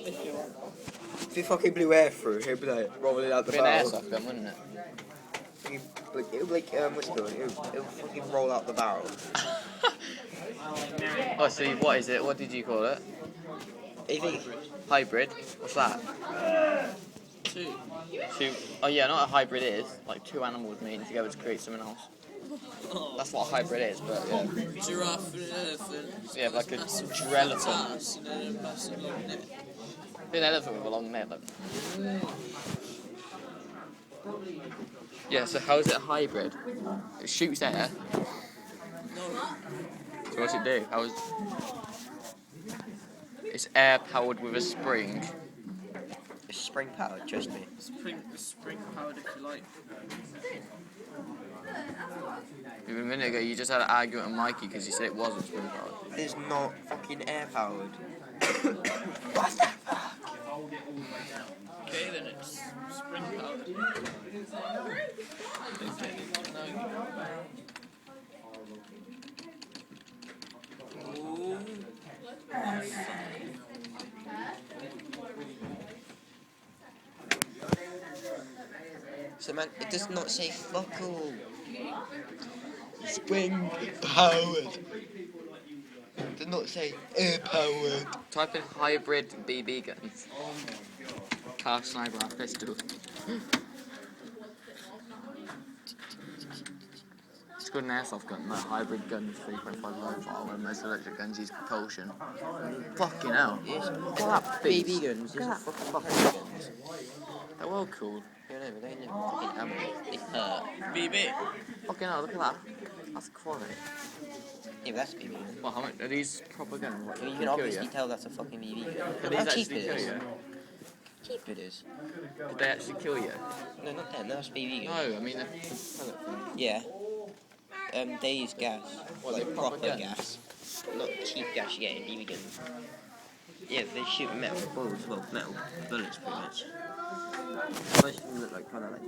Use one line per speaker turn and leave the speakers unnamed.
If it fucking blew air through, he'd be like rolling out the
It'd be an
barrel.
airsoft gun, wouldn't it?
It would like what's it called? It would fucking roll out the barrel.
Oh, so what is it? What did you call it? Hybrid. What's that?
Two.
Oh yeah, I know what a hybrid is. Like two animals meeting together to create something else. That's what a hybrid is, but yeah.
Giraffe and an elephant.
Yeah, like a girelephant. An elephant with a long neck. Like. Yeah, so how is it a hybrid? It shoots air. So what's it do? It's air powered with a spring.
It's spring powered, trust me.
Spring powered if you like.
Even a minute ago, you just had an argument with Mikey because you said it wasn't spring powered.
It's not fucking air powered. What the fuck?
Okay, then it's spring powered.
So man, it does not say fuck all. Spring powered. It does not say air powered.
Type in hybrid BB guns. Car sniper pistol. It's called an airsoft gun, not a hybrid gun, 3.5 profile, where most electric guns use propulsion. Fucking hell.
Yes.
Look at that
BB
beast.
guns.
Look at that
Fucking guns.
They're well cool.
Yeah, no, but they ain't fucking ammo. They hurt.
BB.
Fucking hell, look at that. That's quality.
Yeah, but that's a BB gun.
Well, how much are these proper guns? What,
Well, you
can
can obviously
you?
tell that's a fucking BB gun.
Could
Look
these
how cheap
actually
it
kill
is.
you?
Cheap it is.
Could they actually kill you?
No, not them. That's BB gun.
No, I mean the pellet thing.
Yeah. They use gas.
What,
Like
they proper
proper
guns?
gas. Not cheap gas you get in BB guns. Yeah, they shoot metal balls, well, metal bullets pretty much. Most of them look like kind of like that.